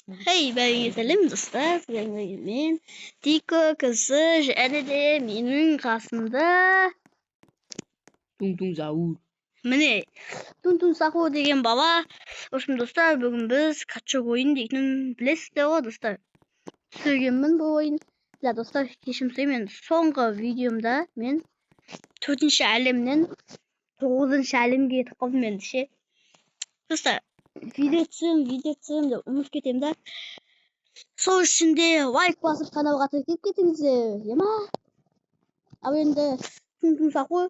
Hey, ben Selim dostlar. Ben Diko kızı және de менің қасымда Tung Zaur. міне Тунтун Сахо деген бала. В общем, достар, бүгін біз качок ойын дейтінін білесіздер ғой достар. Түсіргенмін бұл ойын. Ja, достар, кешірім сұраймын. Соңғы видеомда мен 4-ші әлемнен 9-ші әлемге кетіп қалдым енді ше. Достар, видео түсіремін деп ұмытып кетемін да. Сол үшін де лайк басып каналға тіркеліп кетіңіздер, иә ма? Ал енді Тунтун Сахо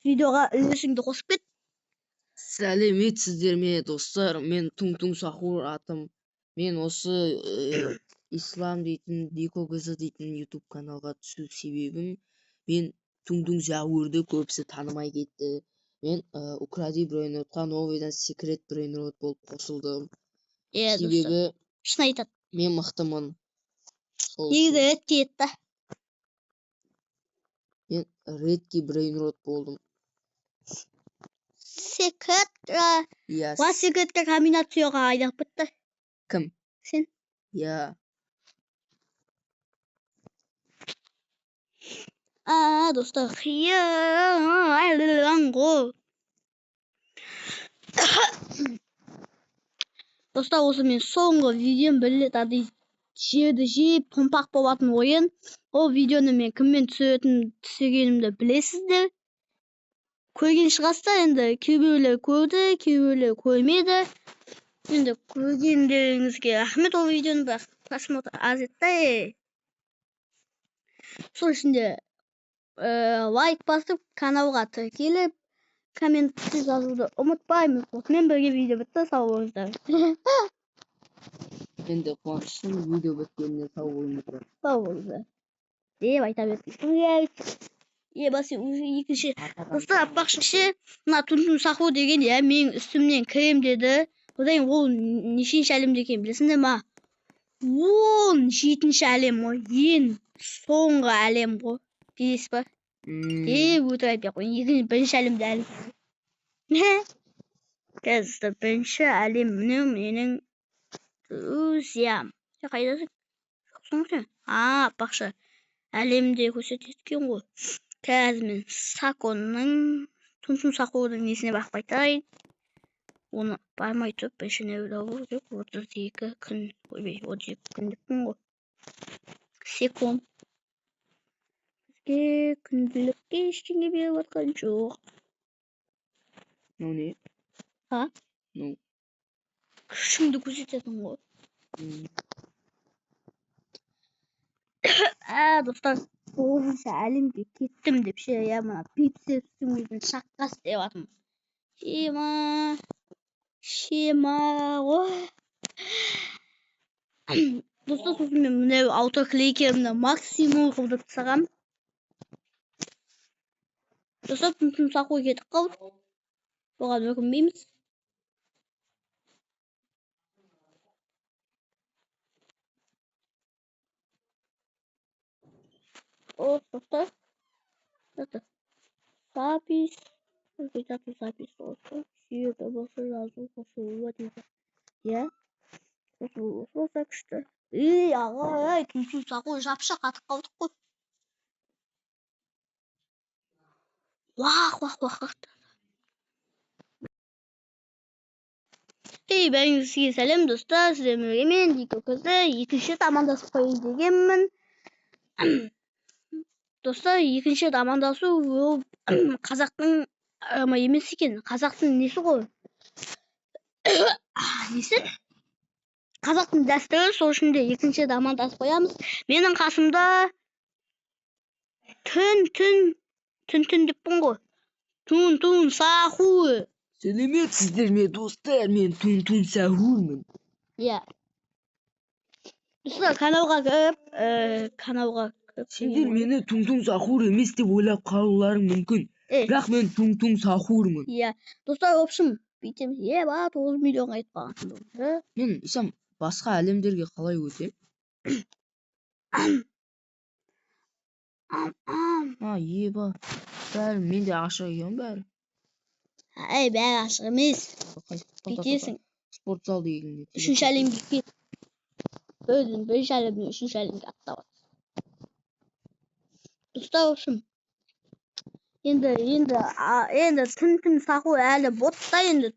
видеоға үлесіңді қосып кет. Сәлеметсіздер ме достар, мен Tung Sahur атым. Мен осы ислам дейтін, Дико кызы дейтін YouTube каналға түсу себебім, мен Tung Zaur'ды көбісі танымай кетті. Мен Укради Брейнродқа новыйдан секрет Брейнрод болып қосылдым. Себебі шын айтады. мен мықтымын. Негізі ретке етті. Мен редке Брейнрод болдым. Секрет, Yes. ва секретке комбинацияға айдап бітті. Кім? Сен? Я. Достар, ғой. Достар, осы мен соңғы видеом біледі жерді жеп томпақ болатын ойын. Ол видеоны мен кіммен түсіргенімді білесіздер. Көрген шығарсыздар, енді кейбіреулер көрді, кейбіреулер көрмеді. Енді көргендеріңізге рахмет, ол видеоны бірақ просмотр аз етті. Сол үшін де лайк басып, каналға тіркеліп, комментті жазуды ұмытпаймыз. Осымен бірге видео бітті, сау болыңыздар. Енді қуаныштымын видео біткеніне, сау болыңыздар. Сау болыңыздар. Деп айта бердім. Ебасы екінші. Достар, аппақшы ше, мына Тунтун Сахо деген, менің үстімнен кірем деді. Одан ол нешінші әлемде екен білесіңдер ма? 17-ші әлем ғой. Ең соңғы әлем ғой. Білесіз ба? Өтірік айтпай ақ қойын. Бірінші әлемде әлем. Қазір бірінші әлем менің друзьям. Қайдасың? Жоқсың ғой сен? Аппақшы. Әлемде көрсеткен ғой. Қазір мен Саконның, Тунтун Сахоның несіне бақып айтайын. Оны бармай тұрып, біршіне өдауы жоқ. 32 күн, 32 күндік күн ғой. Секунд. Бізге күнділікке ештеңе беріп отқан жоқ. Ну не? Ну. Күшіңді көрсететін ғой. Достар, 9-ші әлемге кеттім деп ше, мына пипсе үстіңіздің шаққасы деп атым. Шема ғой. Достар, сосын мен мұны аутоклейкерімді максимум қылдып тастағам. Достар, Тунтун Сахо кетіп қалды. Оған өкінбейміз. Достар. Запись. Запись осы. Сүйеді болса жазу қосылуы дейді. Иә? Қосылуы болса күшті. Ағай, Тунтун Сахо жапша қатып қалдық қой. Уақ. Бәріңізге сізге сәлем достар, сіздермен мен Дико кызы екінші амандасып қойын дегенмін. Достар, екінші амандасу ол қазақтың емес екен, қазақтың несі ғой. Несі? Қазақтың дәстүрі, сол үшін де екінші амандасып қоямыз. Менің қасымда түн деппін ғой. Тунтун Сахо. Сәлеметсіздер ме достар, мен Tung Sahur'мын. Иә. Достар, каналға кіріп, Сендер мені Tung Sahur емес деп ойлап қалуларың мүмкін. Бірақ мен Tung Sahur'мын. Иә. Достар, общем, бүйтем. 9 миллион айтып қалған. Мен исам басқа әлемдерге қалай өтем? Еба. Бәрі менде ашық екен бәрі. Бәрі ашық емес. Бүйтесің. Спортзал деген. 3-ші әлемге кет. Böyleдің бірінші әлемнен үшінші әлемге аттап жатыр. Достар, в общем, енді тін сақу әлі ботта, енді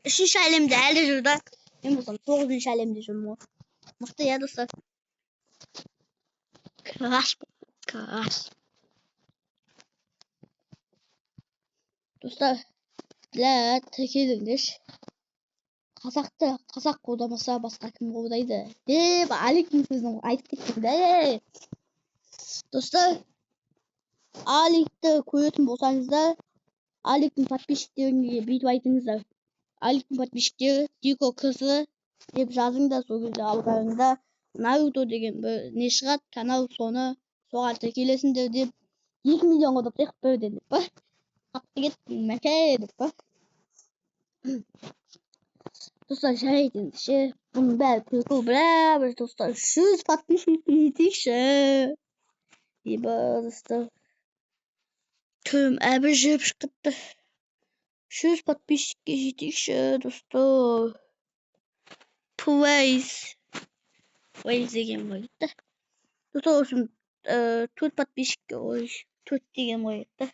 үшінші әлемде әлі жүр да. Мен болсам 9-шы әлемде жүрмін ғой. Мықты, иә достар. Краш. Достар, тіркеліңдерші. Қазақ қолдамаса басқа кім қолдайды деп Аликтің сөзін айтып кеттім де. Достар, Аликті көретін болсаңыздар, Аликтің подписчиктеріне бүйтіп айтыңыздар. Аликтің подписчиктері Дико кызы деп жазыңдар, сол кезде алдарыңда Наруто деген бір не шығады, канал, соған тіркелесіңдер деп 2 миллион қылып тек бірден деп па. Қатты кеттім мәке деп па. Dostlar ше, бұның бәрі прикол, бір достар 100 подписчик етейікші. Ебі достар. Түрім әбір жеп шықытты. 100 подписчикке жетейікші достар. Please деген қойды. Достар, үшін 4 подписчикке 4 деген қойды.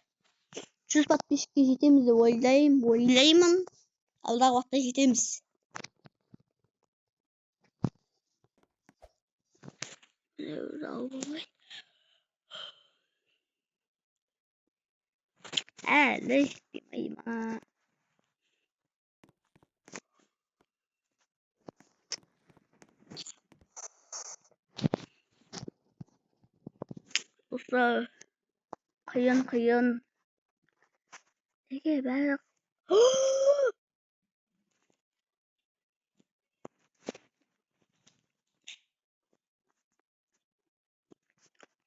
100 подписчикке жетеміз деп ойлаймын. Алдағы уақытта жетеміз. Әлі жетпеймін. Dostlar, қиын. Неге бәрі?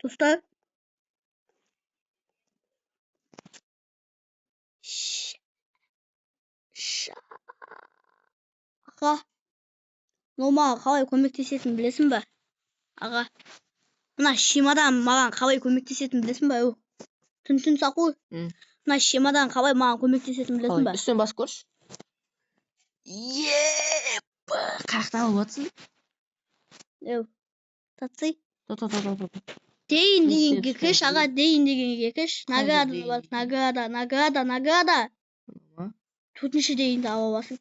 Dostlar. Аға. Маған қалай көмектесетінін білесің бе? Аға. Мына шемадан маған қалай көмектесетінін білесің бе? Түн сақу. Мына шемадан қалай маған көмектесетінін білесің бе? Үстен басып көрші. Қаяқтан алып жатсың? Татсый. Та. Дейін дегенге кеш, аға, дейін дегенге кеш. Награда. 4-ші дейінді ала аласың.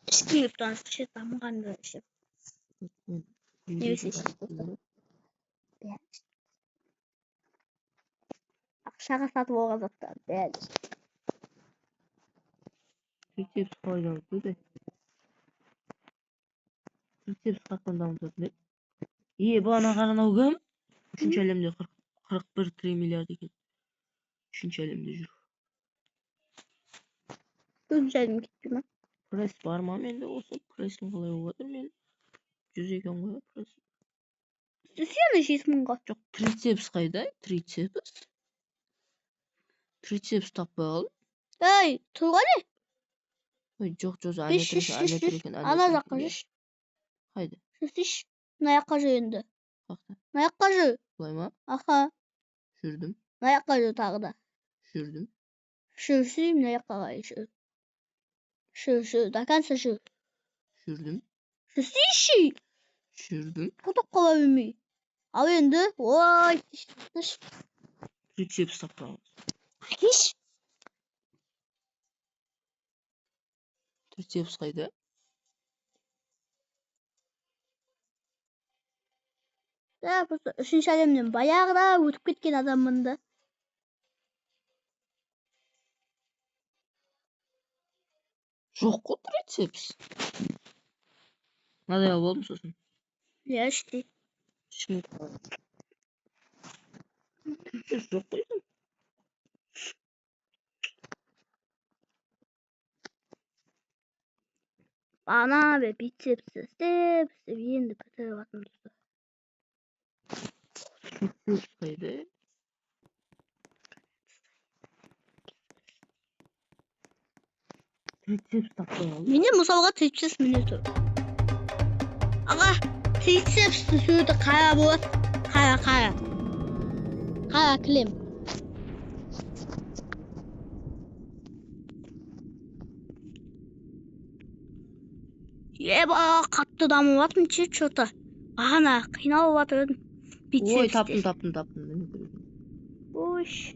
Ішкіліп танысты ше, тамығанды ше. Невесе ше. Ақшаға сатып алған заттар. Бәлі. Трицепс қалай дамытады? Трицепс қақпан дамытады. Бана қаранау кім? 3-ші әлемде 41 триллиард екен. 3-ші әлемде жүр. 4-ші әлемге кетпей ма? Пресс бар ма менде осы? Пресстің қалай болып жатыр мен? 100 екен ғой пресс. Сені жейсің ғой. Жоқ, трицепс қайда? Трицепс таппай қалдым. Ей, тұрға не? Жоқ, ана жаққа жүш. Қайда? Жүш. Наяққа жүр енді. Қақта? Наяққа жүр. Бұлай ма? Аха. Жүрдім. Наяққа жүр тағы да. Жүрдім. Жүрсейм, наяққа ғай жүр. Жүр, даканса жүр. Жүрдім. Жүрсейші. Жүрдім. Құтып қала білмей. Ал енді, ой, трицепс таппай қалдым. Кеш. Трицепс қайда? Просто 3-ші әлемнен баяғыда өтіп кеткен адаммын да. Жоқ қой трицепс. Мынадай алып алдым сосын. Іштей. Трицепс жоқ қойдым. Ана бе бицепсі істеп енді бітіріп атым достар. Трицепс қайда? Трицепс таппай қалдым. Менде мысалға трицепс міне тұр. Аға, трицепсті сөйті қара болады. Қара кілем. Еба, қатты дамып жатырмын че-то. Ана қиналып жатыр. Ой, таптым. Міне көрдім. Ош.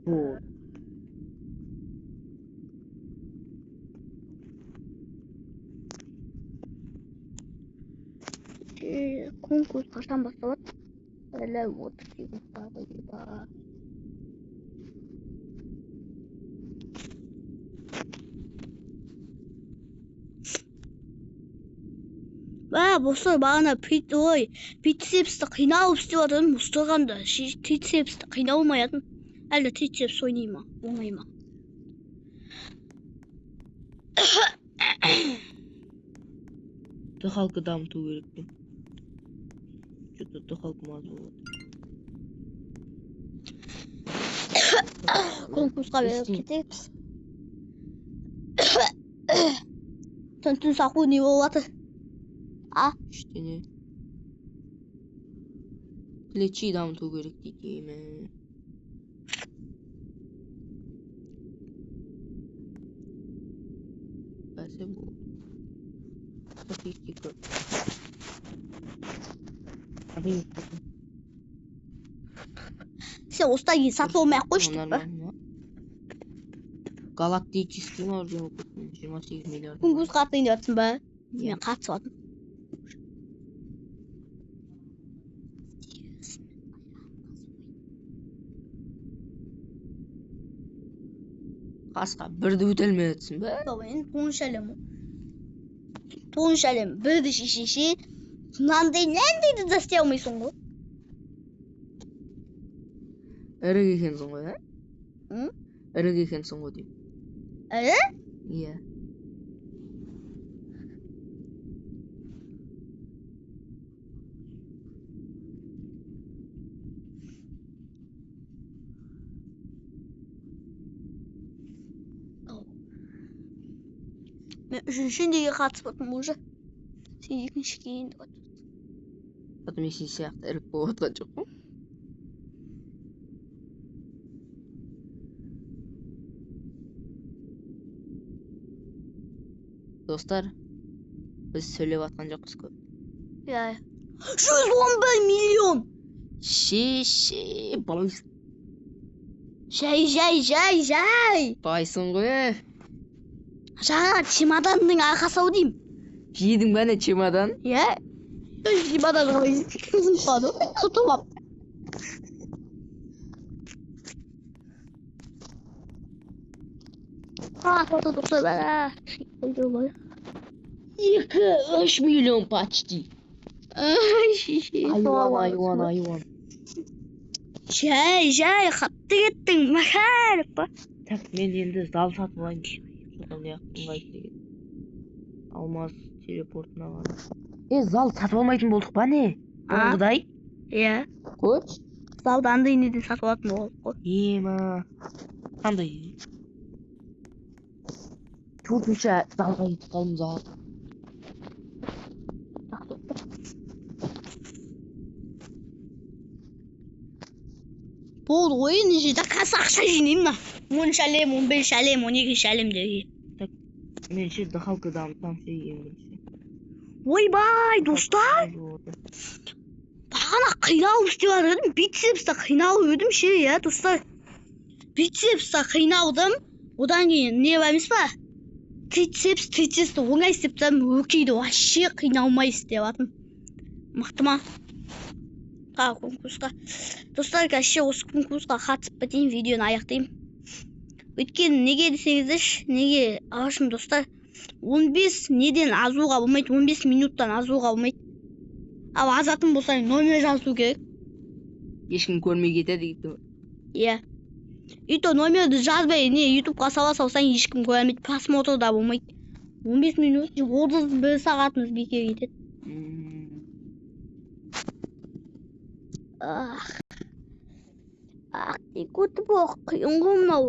О, Конкурс қашан басталады? Әлі 38 тағы бар. Бостар бағана трицепсті қиналып істеп жатырмын. Ұстағанда трицепсті қиналмай жатырмын. Әлі трицепс ойнай ма, оңай ма? дыхалка дамыту керек пе? Что-то дыхалка мазу болады. Конкурсқа беріп кетеміз. Түн сақу не болып жатыр? Ештеңе. Плечи дамыту керек деймін. Бәсе бұл. Статистика. Сен осыдан кейін сатып алмай-ақ қойшы деп па? Галактический ма уже 28 миллиард. Конкурсқа қатысайын деп жатсың ба? Мен қатысып жатырмын. Қасқа бірді өте алмай жатсың ба? Мен тоғызыншы әлем бірді шешеше мынандайды да істей алмайсың ғой. Ірік екенсің ғой, ә? Ірік екенсің ғой деймін. Ірі? Иә. Мен үшінші неге қатысып отырмын уже. Сен екінші кейін деп жатырсың. Потом сен сияқты ірік болып жатқан жоқ қой. Достар, біз сөйлеп жатқан жоқпыз көп. Иә. 111 миллион! Балайсың. Жай. Байсың ғой. Жаңа чемоданның арқасы-ау деймін. Жейдің бәне чемодан? Иә. Чемодан қызым қалды. Тұтып алып. Достар бәрі. 2-3 миллион почти. Айуан. Жай, қатты кеттің, махарып па. Так, мен енді зал сатып алайын. Алмаз телепортына ғана. Зал сатып алмайтын болдық па не? Бұрынғыдай? Иә. Көш? Залды андай неден сатып алатын болдық қой. Ема. Қандай? Төртінші залға кетіп қалдым зал. Болды ойын жерде қазір ақша жинаймын. 10 әлем, 15 әлем, 12 әлем деге. Мен ше дыхалка дамытсам ше ең бірінші. Ойбай, достар! Бағана қиналып істеп жатырдым, бицепсті қиналып өдім ше, иә, достар. Бицепсті қиналдым, одан кейін не бәмес па? Трицепсті оңай істеп тұрдым, өкейді вообще қиналмай істеп жатырмын. Мықты ма? Конкурсқа. Достар, кәше осы конкурсқа қатысып бітейін, видеоны аяқтаймын. Өйткені неге десеңіздерші, неге ағашым достар, 15 неден азуға болмайды, 15 минуттан азуға болмайды. Ал азатын болса номер жазу керек. Ешкім көрмей кетеді дейді. Иә. Үйті номерді жазбай, не ютубқа сала салсаң ешкім көрмейді, просмотр да болмайды. 15 минут, 31 сағатымыз бекер кетеді. Не көті бұл қиын ғой мынау.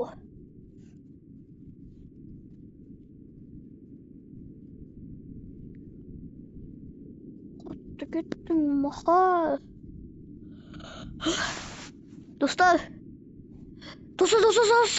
Қатты кеттің мақар. Достар.